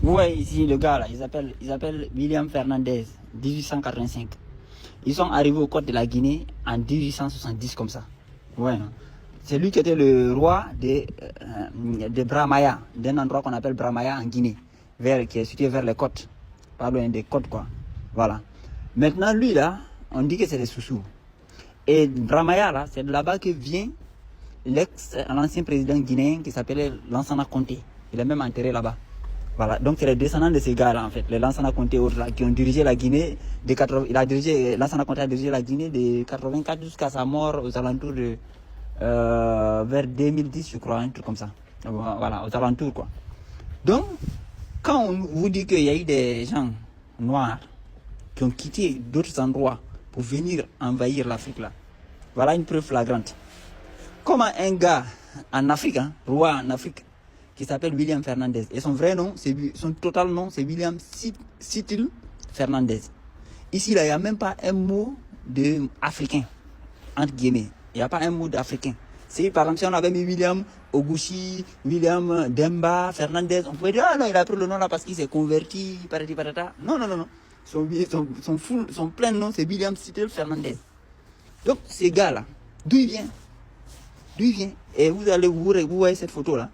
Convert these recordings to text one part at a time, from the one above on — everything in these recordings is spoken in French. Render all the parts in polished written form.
Vous voyez ici le gars là, ils appellent William Fernandez, 1885. Ils sont arrivés aux côtes de la Guinée en 1870 comme ça. Ouais, non. C'est lui qui était le roi de Bramaya, d'un endroit qu'on appelle Bramaya en Guinée, qui est situé vers les côtes, pas loin des côtes quoi. Voilà. Maintenant lui là, on dit que c'est des Soussous. Et Bramaya là, c'est de là-bas que vient l'ancien président guinéen qui s'appelait Lansana Conté. Il est même enterré là-bas. Voilà, donc c'est les descendants de ces gars-là en fait, les Lansana Conté autres là, qui ont dirigé la Guinée de 80, Lansana Conté a dirigé la Guinée de 84 jusqu'à sa mort aux alentours de vers 2010 je crois, un truc comme ça. Voilà, aux alentours quoi. Donc, quand on vous dit qu'il y a eu des gens noirs qui ont quitté d'autres endroits pour venir envahir l'Afrique là, voilà une preuve flagrante. Comment un gars en Afrique, roi en Afrique, qui s'appelle William Fernandez. Et son vrai nom, son total nom, c'est William Sitil Fernandez. Ici, là, il n'y a même pas un mot d'africain, entre guillemets. Il n'y a pas un mot d'africain. Si, par exemple, si on avait mis William Oguchi, William Demba, Fernandez, on pourrait dire, ah non, il a pris le nom là parce qu'il s'est converti, parati patata. Non, non, non, non. Son plein nom, c'est William Sitil Fernandez. Donc, ces gars-là, d'où il vient? D'où il vient? Et vous allez vous voyez cette photo-là.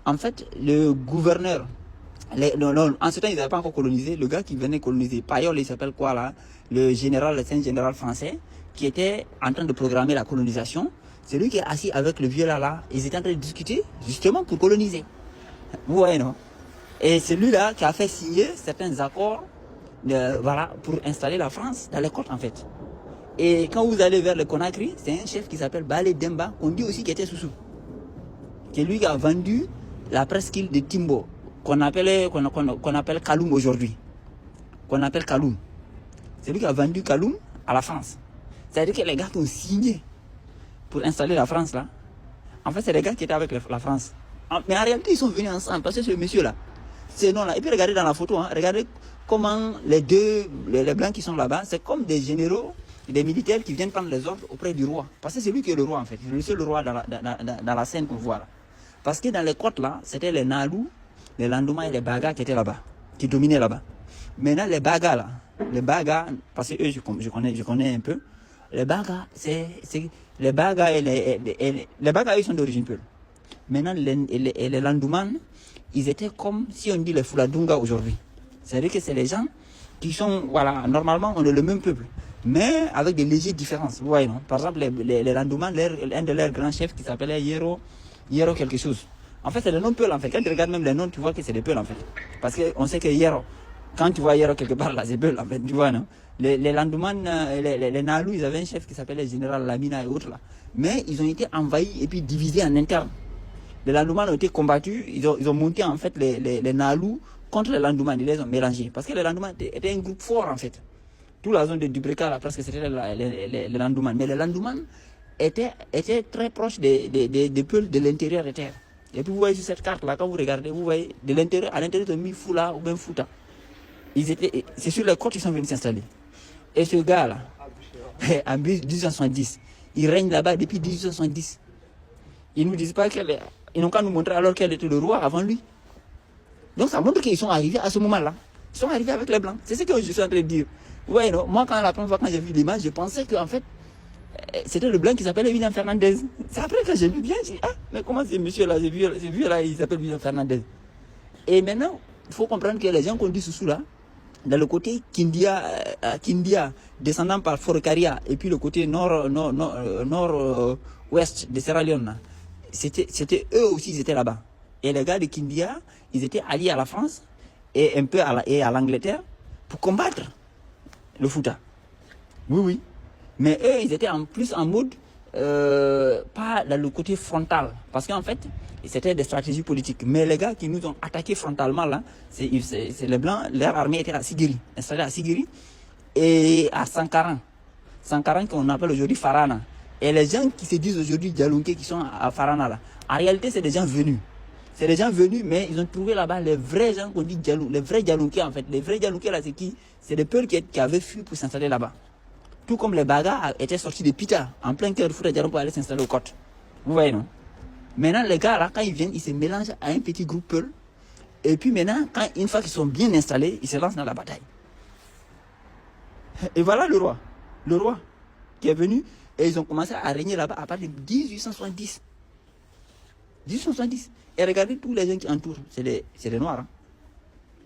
En fait, le gouverneur, en ce temps, ils n'avaient pas encore colonisé. Le gars qui venait coloniser, Payol, il s'appelle quoi là? Le général français, qui était en train de programmer la colonisation. C'est lui qui est assis avec le vieux là. Ils étaient en train de discuter, justement, pour coloniser. Vous voyez, non? Et c'est lui là qui a fait signer certains accords, voilà, pour installer la France dans les côtes, en fait. Et quand vous allez vers le Conakry, c'est un chef qui s'appelle Balé Demba, qu'on dit aussi qu'il était Soussou. C'est lui qui a vendu la presqu'île de Timbo, qu'on appelle Kaloum aujourd'hui. Qu'on appelle Kaloum. C'est lui qui a vendu Kaloum à la France. C'est-à-dire que les gars qui ont signé pour installer la France là, en fait c'est les gars qui étaient avec la France. Mais en réalité ils sont venus ensemble parce que ce monsieur là, ces noms là, et puis regardez dans la photo, regardez comment les blancs qui sont là-bas, c'est comme des généraux, des militaires qui viennent prendre les ordres auprès du roi. Parce que c'est lui qui est le roi en fait, c'est le seul roi dans la scène qu'on voit là. Parce que dans les côtes là, c'était les Nalou, les Landouma et les Baga qui étaient là-bas, qui dominaient là-bas. Maintenant les Baga là, parce que eux je connais un peu, les Baga, les Baga et les Baga, ils sont d'origine Peul. Maintenant les Landouman, ils étaient comme si on dit les Fouladunga aujourd'hui. C'est-à-dire que c'est les gens qui sont, voilà, normalement on est le même peuple, mais avec des légères différences. Vous voyez non? Par exemple les Landouman, un de leurs grands chefs qui s'appelait Yero quelque chose. En fait, c'est le nom Peul en fait. Quand tu regardes même les noms, tu vois que c'est des Peul en fait. Parce qu'on sait que Yero, quand tu vois Yero quelque part là, c'est Peul en fait. Tu vois, non? Les Landouman, les Nalou, ils avaient un chef qui s'appelait le général Lamina et autres là. Mais ils ont été envahis et puis divisés en interne. Les Landouman ont été combattus, ils ont monté en fait les Nalou contre les Landouman, ils les ont mélangés. Parce que les Landouman étaient un groupe fort en fait. Toute la zone de Dubreka là, presque c'était les Landouman. Mais les Landouman était très proche des peuples de l'intérieur des terres. Et puis vous voyez sur cette carte là, quand vous regardez, vous voyez de l'intérieur, à l'intérieur de Mifoula ou même Fouta. C'est sur les côtes qu'ils sont venus s'installer. Et ce gars là, en 1870, il règne là-bas depuis 1870. Ils ne nous disent pas ils n'ont qu'à nous montrer alors quel était le roi avant lui. Donc ça montre qu'ils sont arrivés à ce moment-là. Ils sont arrivés avec les blancs. C'est ce que je suis en train de dire. Vous voyez, non? Moi, la première fois quand j'ai vu l'image, je pensais qu'en fait, c'était le blanc qui s'appelait William Fernandez. C'est après que j'ai vu bien, j'ai dit, ah, mais comment ce monsieur-là, j'ai vu là, il s'appelle William Fernandez. Et maintenant, il faut comprendre que les gens qu'on dit Soussou là, dans le côté Kindia, descendant par Forokaria, et puis le côté nord-ouest de Sierra Leone, c'était eux aussi, ils étaient là-bas. Et les gars de Kindia, ils étaient alliés à la France et un peu à l'Angleterre pour combattre le Fouta. Oui, oui. Mais eux, ils étaient en plus en mode, pas dans le côté frontal. Parce qu'en fait, c'était des stratégies politiques. Mais les gars qui nous ont attaqués frontalement, là, c'est les Blancs, leur armée était à Sigiri, installée à Sigiri et à Sankaran. Sankaran qu'on appelle aujourd'hui Farana. Et les gens qui se disent aujourd'hui Djalounké, qui sont à Farana, là, en réalité, c'est des gens venus. C'est des gens venus, mais ils ont trouvé là-bas les vrais gens qu'on dit Djalou, les vrais Djalounkés en fait. Les vrais Djalounkés là, c'est qui? C'est des peuples qui avaient fui pour s'installer là-bas. Tout comme les Bagas étaient sortis de Pita, en plein cœur de Fouta Djalou pour aller s'installer aux côtes. Vous voyez, non? Maintenant, les gars là, quand ils viennent, ils se mélangent à un petit groupe Peul. Et puis maintenant, une fois qu'ils sont bien installés, ils se lancent dans la bataille. Et voilà le roi qui est venu, et ils ont commencé à régner là-bas à partir de 1870. 1870. Et regardez tous les gens qui entourent, c'est des noirs, hein,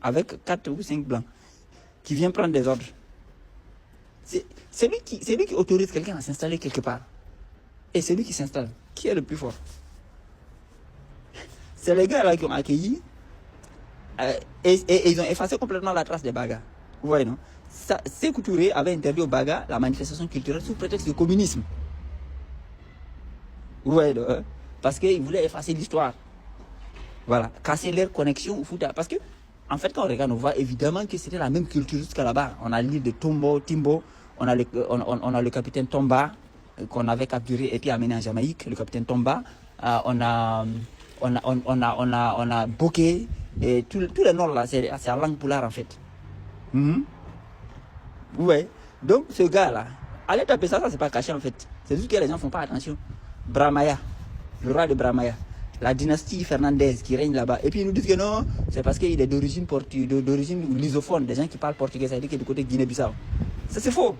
avec 4 ou 5 blancs, qui viennent prendre des ordres. C'est lui qui autorise quelqu'un à s'installer quelque part. Et c'est lui qui s'installe. Qui est le plus fort? C'est les gars là qui ont accueilli, et ils ont effacé complètement la trace des Bagas. Vous voyez, non? Sékou Touré avait interdit aux Bagas la manifestation culturelle sous prétexte de communisme. Vous voyez, parce qu'il voulait effacer l'histoire. Voilà, casser leur connexion au Fouta. Parce que, en fait, quand on regarde, on voit évidemment que c'était la même culture jusqu'à là-bas. On a l'île de Timbo, on a le capitaine Tomba, qu'on avait capturé et puis amené en Jamaïque, le capitaine Tomba. On a Bokeh, et tout le nord là, c'est à langue poulard en fait. Ouais. Donc ce gars là, allez taper ça c'est pas caché en fait. C'est juste que les gens font pas attention. Bramaya, le roi de Bramaya, la dynastie Fernandez qui règne là-bas. Et puis ils nous disent que non, c'est parce qu'il est d'origine lusophone, des gens qui parlent portugais, ça veut dire qu'il est du côté de Guinée-Bissau. Ça c'est faux.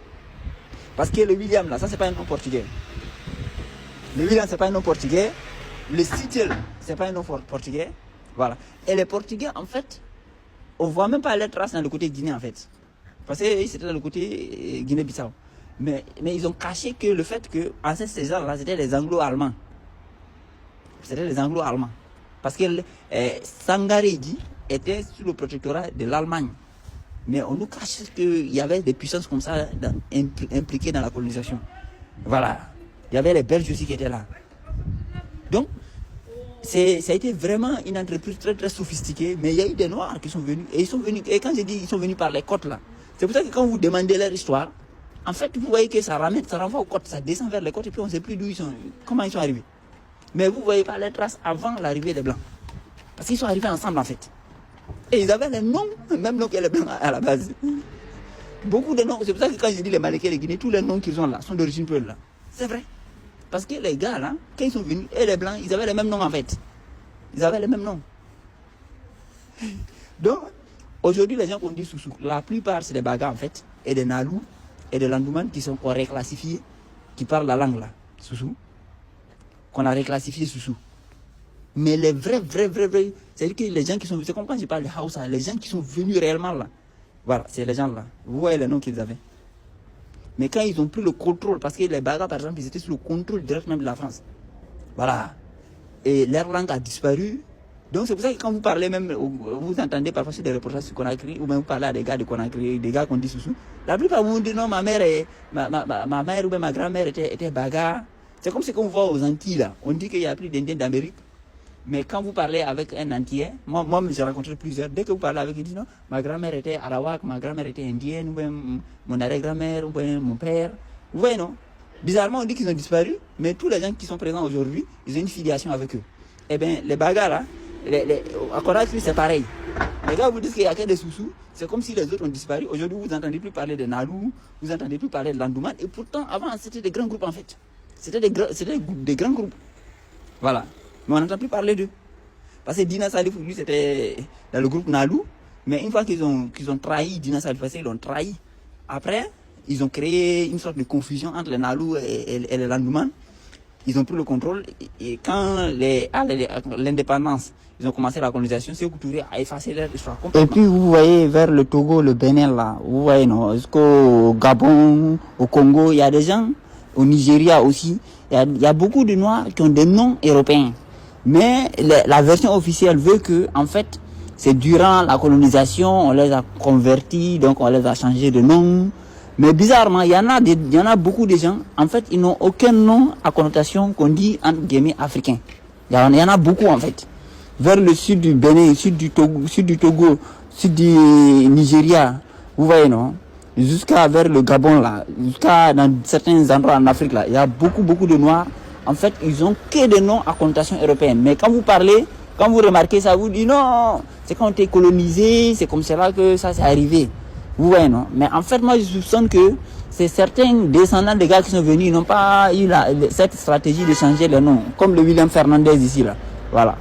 Parce que le William là, ça c'est pas un nom portugais. Le William c'est pas un nom portugais. Le Sitel c'est pas un nom portugais. Voilà. Et les Portugais en fait, on voit même pas les traces dans le côté Guinée en fait. Parce que c'était dans le côté Guinée-Bissau. Mais ils ont caché que le fait que, en ces gens-là, c'était les Anglo-Allemands. C'était les Anglo-Allemands. Parce que Sangaredi était sous le protectorat de l'Allemagne. Mais on nous cache qu'il y avait des puissances comme ça impliquées dans la colonisation. Voilà. Il y avait les Belges aussi qui étaient là. Donc, ça a été vraiment une entreprise très très sophistiquée. Mais il y a eu des Noirs qui sont venus. Et quand j'ai dit ils sont venus par les côtes là, c'est pour ça que quand vous demandez leur histoire, en fait, vous voyez que ça renvoie aux côtes, ça descend vers les côtes et puis on ne sait plus d'où ils sont, comment ils sont arrivés. Mais vous ne voyez pas les traces avant l'arrivée des Blancs. Parce qu'ils sont arrivés ensemble en fait. Et ils avaient les noms, même noms que les Blancs à la base. Beaucoup de noms, c'est pour ça que quand je dis les Malékés, les Guinéens, tous les noms qu'ils ont là sont d'origine Peul là. C'est vrai. Parce que les gars là, quand ils sont venus, et les Blancs, ils avaient les mêmes noms en fait. Ils avaient les mêmes noms. Donc, aujourd'hui, les gens qu'on dit Soussou, la plupart c'est des Bagas en fait, et des Nalou, et des Landouman qui sont reclassifiés, qui parlent la langue là, Soussou, qu'on a reclassifié Soussou. Mais les vrais, c'est-à-dire que les gens qui sont, c'est comme quand je parle de Hausa, les gens qui sont venus réellement là, voilà, c'est les gens là, vous voyez les noms qu'ils avaient. Mais quand ils ont pris le contrôle, parce que les Bagas par exemple, ils étaient sous le contrôle direct même de la France, voilà, et leur langue a disparu. Donc c'est pour ça que quand vous parlez même, vous entendez parfois sur des reportages sur Conakry, ou même vous parlez à des gars de Conakry, des gars qu'on dit Soussou, la plupart vous disent non, ma mère ou bien ma grand-mère était Baga. C'est comme ce qu'on voit aux Antilles là. On dit qu'il y a plus d'Indiens d'Amérique. Mais quand vous parlez avec un Antillais, moi j'ai rencontré plusieurs, dès que vous parlez avec eux, ils disent non, ma grand-mère était Arawak, ma grand-mère était indienne, ou bien mon arrière-grand-mère, ou bien mon père. Vous voyez non? Bizarrement on dit qu'ils ont disparu, mais tous les gens qui sont présents aujourd'hui, ils ont une filiation avec eux. Eh bien les Bagas là, à Conakry c'est pareil. Les gars vous disent qu'il n'y a que des Soussous, c'est comme si les autres ont disparu. Aujourd'hui vous n'entendez plus parler de Nalou, vous n'entendez plus parler de Landouman, et pourtant avant c'était des grands groupes en fait. C'était des grands groupes. Voilà. Mais on n'entend plus parler d'eux. Parce que Dina Salif, lui, c'était dans le groupe Nalou. Mais une fois qu'ils ont trahi Dina Salif, parce qu'ils l'ont trahi, après, ils ont créé une sorte de confusion entre les Nalou et les Landouman. Ils ont pris le contrôle. Et quand l'indépendance, ils ont commencé la colonisation, Sékou Touré a effacé leur histoire complètement. Et puis vous voyez vers le Togo, le Bénin là, vous voyez non, jusqu'au Gabon, au Congo, il y a des gens, au Nigeria aussi, il y a beaucoup de Noirs qui ont des noms européens. Mais la version officielle veut que, en fait, c'est durant la colonisation, on les a convertis, donc on les a changés de nom. Mais bizarrement, il y en a beaucoup de gens, en fait, ils n'ont aucun nom à connotation qu'on dit entre guillemets africain. Il y en a beaucoup en fait. Vers le sud du Bénin, sud du Togo, sud du Nigeria, vous voyez non? Jusqu'à vers le Gabon là, jusqu'à dans certains endroits en Afrique là, il y a beaucoup de Noirs. En fait, ils ont que des noms à connotation européenne. Mais quand vous parlez, quand vous remarquez ça, vous dites non, c'est quand on était colonisé, c'est comme cela que ça s'est arrivé. Vous voyez, non? Mais en fait, moi, je soupçonne que c'est certains descendants des gars qui sont venus, ils n'ont pas eu cette stratégie de changer les noms, comme le William Fernandez ici, là. Voilà.